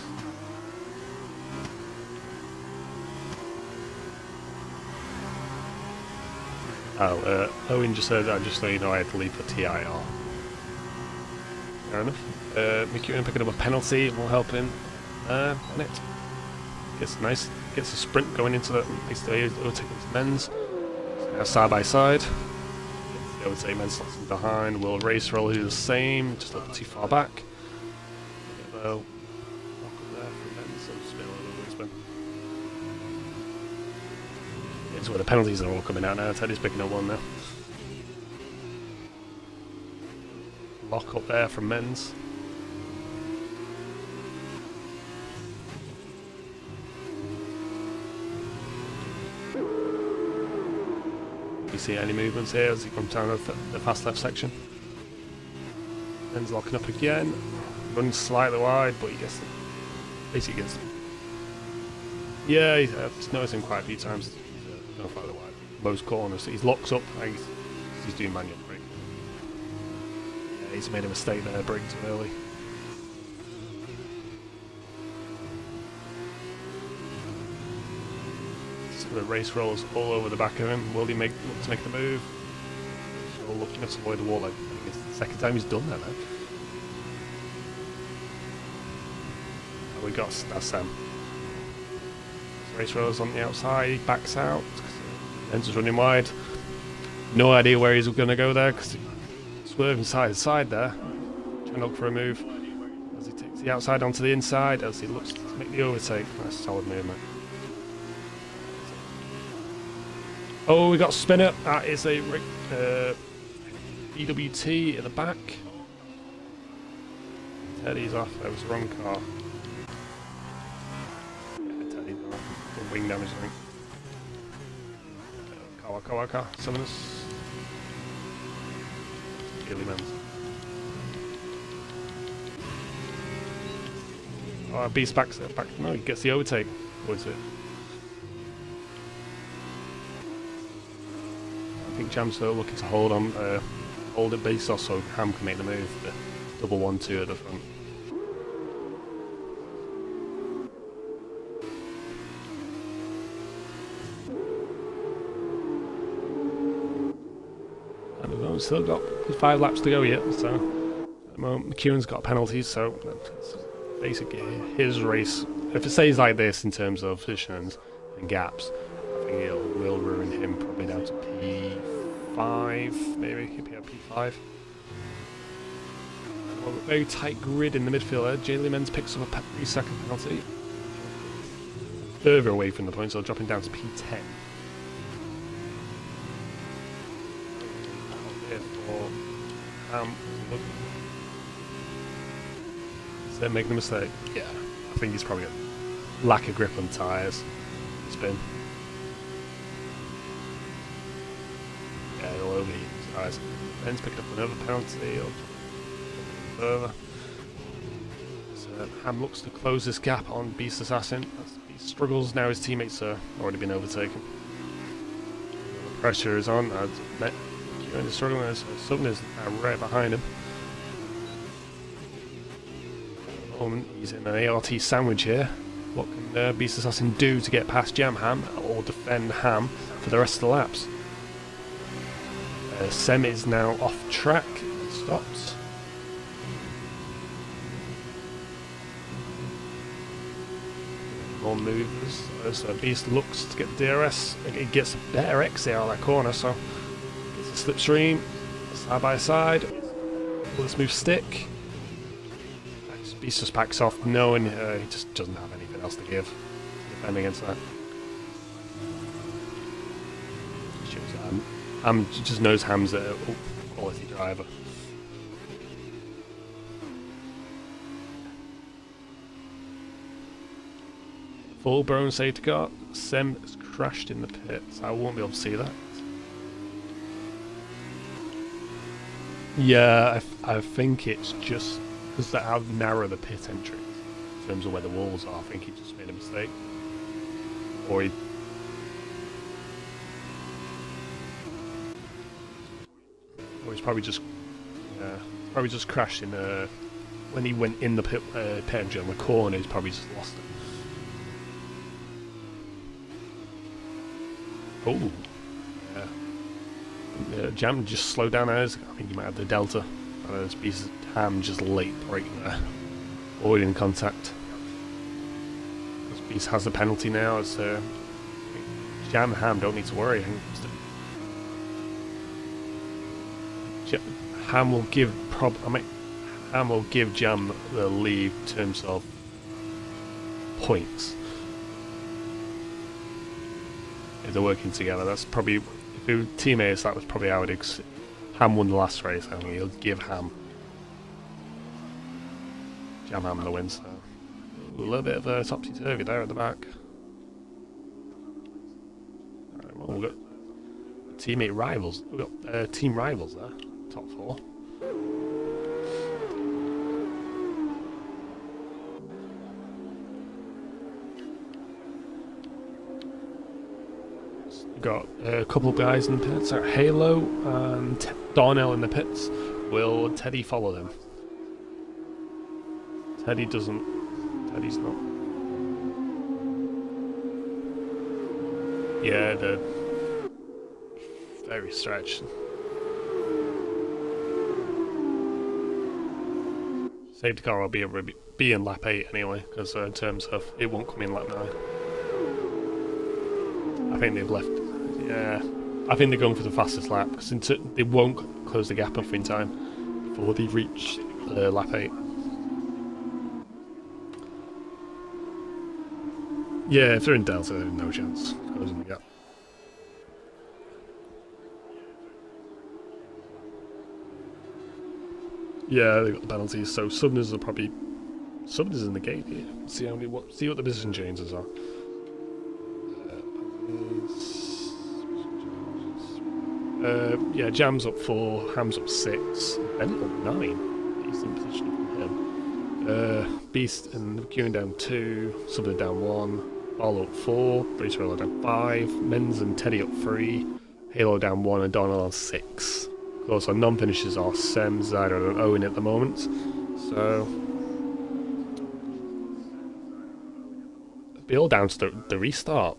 Oh, Owen just said, just so you know, I had to leave for TIR. Fair enough. McEwen picking up a penalty will help him. Bennett gets a sprint going into the next day. Overtaking his men's. So now side by side. I would say men's slots behind. Will race roll do the same, just a little too far back. Well, lock up there for men's, so spin over Lisbon. It's where the penalties are all coming out now. Teddy's picking up one now. Lock up there from men's. You see any movements here as he comes down the fast left section? Men's locking up again. Runs slightly wide, but he gets them. Basically gets them. Yeah, I've noticed him quite a few times. He's going slightly wide. Most corners. He's locks up. I think he's doing manual brake. Yeah, he's made a mistake there, braking too early. The race rolls all over the back of him. Will he look to make the move? So looking to avoid the wall. I think it's the second time he's done that now. Oh, we got that's Sam. Race rolls on the outside, he backs out. Ends is running wide. No idea where he's going to go there because he's swerving side to side there. Trying to look for a move. As he takes the outside onto the inside, as he looks to make the overtake. That's a solid movement. Oh, we got a spinner. That is a EWT at the back. Teddy's off. That was the wrong car. Yeah, Teddy's off. Got wing damage, I think. Kawaka. Summoners. Gilly Men's. Oh, Beast back. No, he gets the overtake. Was it? I think Jam's looking to hold it Beast off so Ham can make the move. The double 1-2 at the front. And we've still got 5 laps to go yet, so at the moment McEwen's got penalties, so that's basically his race. If it stays like this in terms of positions and gaps, I think it will ruin him probably down to P5, maybe. He'll be at P5. Well, very tight grid in the midfield there. Jay Lemens picks up a 3-second penalty. Further away from the point, so dropping down to P10. Therefore, is there making a mistake? Yeah. I think he's probably a lack of grip on tyres. Spin. Yeah, all over his tyres. Ben's picked up another penalty. Or further. So Ham looks to close this gap on Beast Assassin. He struggles now. His teammates have already been overtaken. The pressure is on. Kieran is struggling as Sutton is right behind him. At the moment, he's in an ART sandwich here. What can Beast Assassin do to get past Jam Ham or defend Ham for the rest of the laps? Sem is now off track. Stops. More movers. So Beast looks to get DRS. He gets a better exit out of that corner, so gets a slipstream. Side by side. Will this move stick? Beast just backs off, knowing he just doesn't have anything else to give. Defend against that. Ham just knows Ham's a quality driver. Full blown safety car. Sem has crashed in the pit, so I won't be able to see that. Yeah, I think it's just because of how narrow the pit entrance in terms of where the walls are. I think he just made a mistake, or he's probably just crashed in when he went in the pit engine on the corner. He's probably just lost it. Oh, yeah. Jam just slowed down as I think he might have the delta. This piece of Ham just late braking there, avoiding contact. This piece has a penalty now. As Jam and Ham don't need to worry. Ham will give Ham will give Jam the lead in terms of points if they're working together. That's probably, if it were teammates, that was probably how Ham won the last race. I think he'll give Ham the win. So a little bit of a topsy-turvy there at the back. Right, well, we've got teammate rivals. We've got team rivals there. Top 4. got a couple of guys in the pits. Halo and Darnell in the pits. Will Teddy follow them? Teddy doesn't. Teddy's not. Yeah, they're very stretched. Safety car will be in lap 8 anyway, because in terms of it won't come in lap 9. I think they've left. Yeah, I think they're going for the fastest lap because they won't close the gap off in time before they reach lap 8. Yeah, if they're in Delta, there's no chance of closing the gap. Yeah, they got the penalties, so Southerners are probably Southerners in the gate here. See what the position changes are. Yeah, Jam's up 4, Ham's up 6, Bennett up 9. Decent position from him. Beast and queuing down 2, Southern down 1, Barlow up 4, Bruce Roller down 5, Menz and Teddy up 3, Halo down 1, and Donald on 6. Of course, our non-finishers are Sem, Zyder, and Owen at the moment. So it'll be all down to the restart.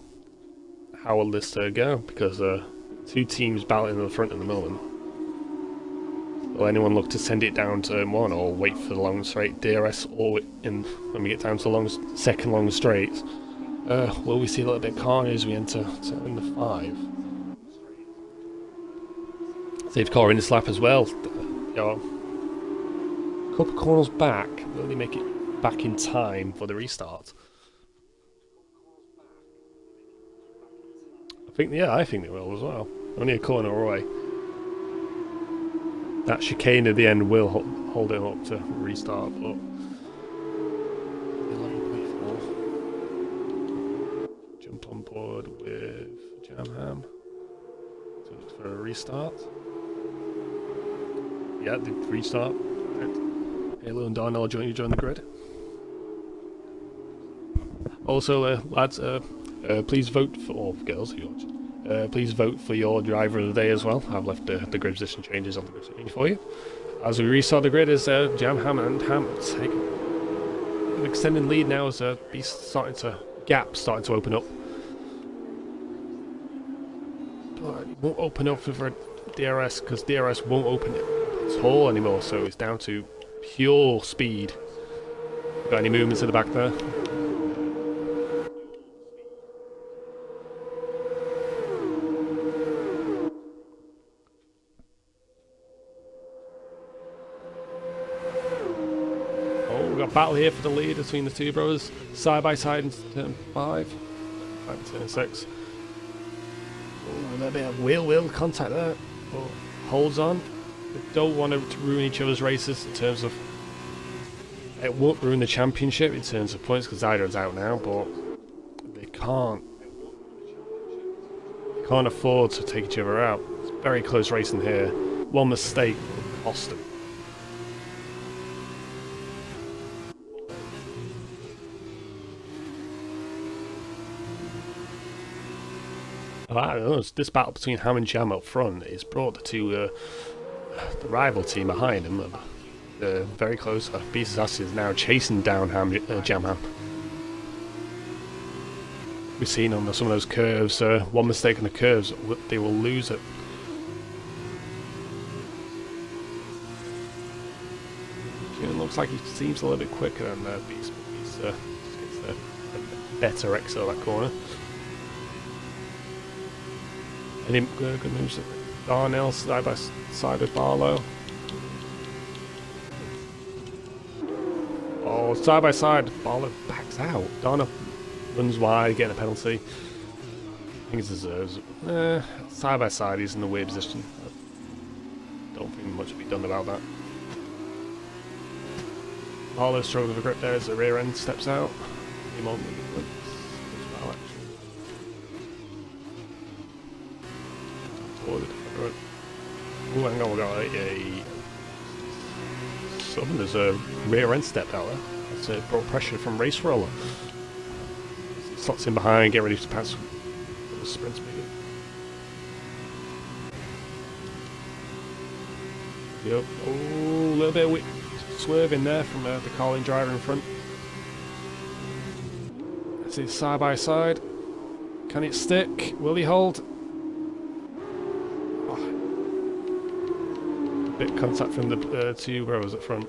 How will this go? Because two teams battling in the front at the moment. Will anyone look to send it down to turn 1 or wait for the long straight DRS, or when we get down to the second long straight? Will we see a little bit of carnage as we enter turn 5? Safety car in this lap as well. A couple corners back. Will they make it back in time for the restart? I think they will as well. Only a corner away. That chicane at the end will hold it up to restart, but 11.4. Jump on board with Jamham for a restart. Yeah, the restart. Halo and Darnell join the grid. Also, lads, please vote for, or girls, please vote for your driver of the day as well. I've left the grid position changes on the grid screen for you. As we restart the grid, is Ham and Ham taking an extended lead now as Beast gap starting to open up. But it won't open up for DRS because DRS won't open it at all anymore, so it's down to pure speed. Got any movements in the back there? Battle here for the lead between the two brothers, side by side in turn 5, and turn 6. Oh, a little bit of wheel contact there, but holds on. They don't want to ruin each other's races in terms of. It won't ruin the championship in terms of points because Zyder's out now, but they can't afford to take each other out. It's very close racing here. One mistake will cost them. This battle between Ham and Jam up front is brought to the rival team behind him. Very close. Beast's Ass is now chasing down Jam Ham. We've seen on some of those curves, one mistake on the curves, they will lose it. It looks like he seems a little bit quicker than Beast, but Beast gets a better exit of that corner. Any good moves? Darnell side by side with Barlow. Oh, side by side. Barlow backs out. Darnell runs wide, getting a penalty. I think he deserves it. Side by side, he's in a weird position. I don't think much will be done about that. Barlow struggling with the grip there as the rear end steps out. Oh, hang on, we got there's a rear end step out there. That's brought pressure from Race Roller. Slots in behind, get ready to pass the sprint speed. Yep. Oh, a little bit of swerve in there from the Carlin driver in front. Let's see, side by side. Can it stick? Will he hold? Oh. A bit contact from the two rows at front.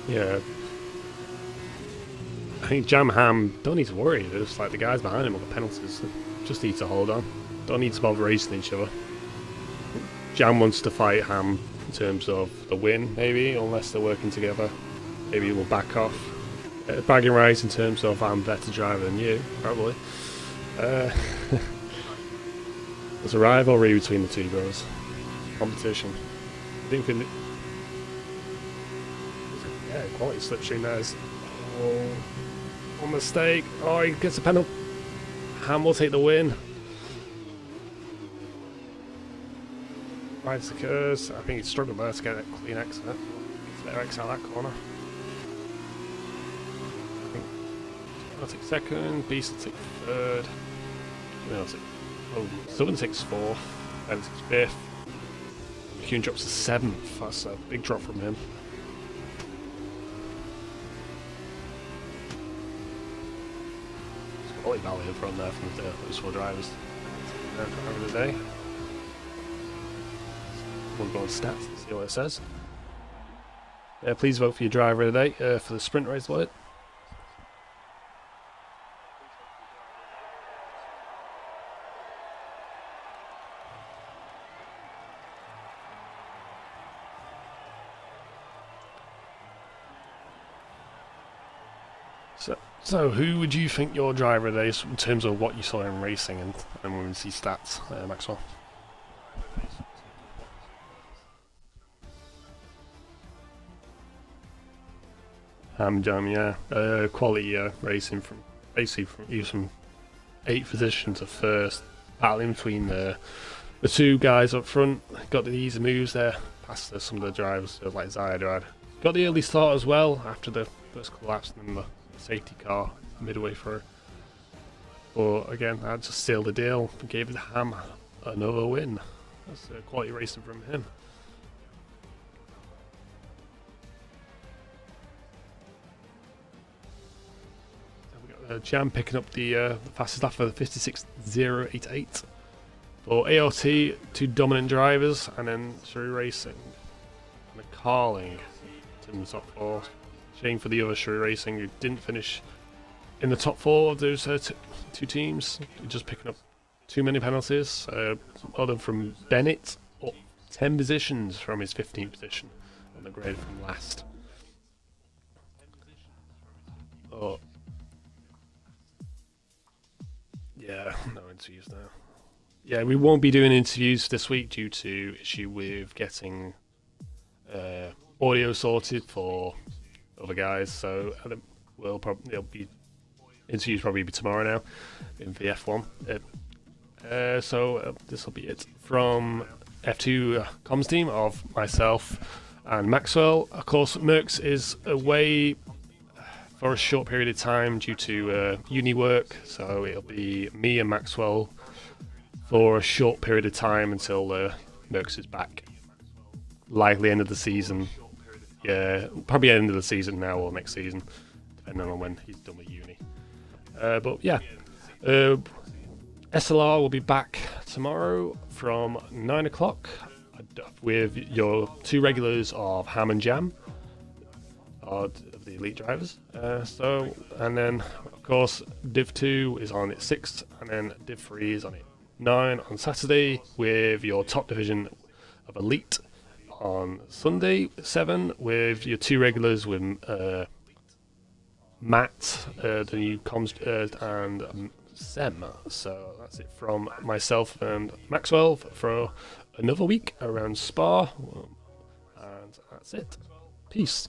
Yeah. I think Jam Ham don't need to worry. There's like the guys behind him on the penalties. Just need to hold on. Don't need to bother racing each other. Jam wants to fight Ham in terms of the win, maybe, unless they're working together. Maybe we'll back off. Bragging rights in terms of I'm a better driver than you, probably. There's a rivalry between the two bros. Competition. I think yeah, quality slipstream there is. Oh, one mistake. Oh, he gets a penalty. Ham will take the win. Rides the curves. I think he's struggled there to get a clean exit. Fair exit out that corner. I think I'll take second. Beast will take third. Southern takes fourth. Ben takes fifth. McCune drops to seventh. That's a big drop from him. Quality value from there from those four drivers. Driver of the day. We'll go on stats and see what it says. Please vote for your driver of the day for the sprint race, Lloyd. So who would you think your driver of the day is in terms of what you saw in racing and when we see stats, Maxwell? Jam, yeah. Quality racing from basically from 8th position to first, battling between the two guys up front. Got the easy moves there past some of the drivers like Zydrad. Got the early start as well after the first collapse and then the safety car midway through. But again, that just sealed the deal and gave the Ham another win. That's quality racing from him. Jam picking up the fastest lap for the 56.088 for ALT, two dominant drivers, and then Shrew Racing and a Carling in the top four. Shame for the other Shrew Racing who didn't finish in the top four of those two teams. Just picking up too many penalties. Other from Bennett, up 10 positions from his 15th position on the grade from last. Oh. Yeah, no interviews now. Yeah, we won't be doing interviews this week due to issue with getting audio sorted for other guys. So there'll be interviews probably be tomorrow now in the F1. So this will be it from F2 comms team of myself and Maxwell. Of course, Merckx is away for a short period of time due to uni work, so it'll be me and Maxwell for a short period of time until Merckx is back. Likely end of the season. Yeah, probably end of the season now or next season, depending on when he's done with uni. But yeah, SLR will be back tomorrow from 9 o'clock with your two regulars of Ham and Jam, of the elite drivers. And then of course Div 2 is on at 6, and then Div 3 is on at 9 on Saturday, with your top division of elite on Sunday 7, with your two regulars with Matt, the new comms, and Sem. So that's it from myself and Maxwell for another week around Spa, and that's it. Peace.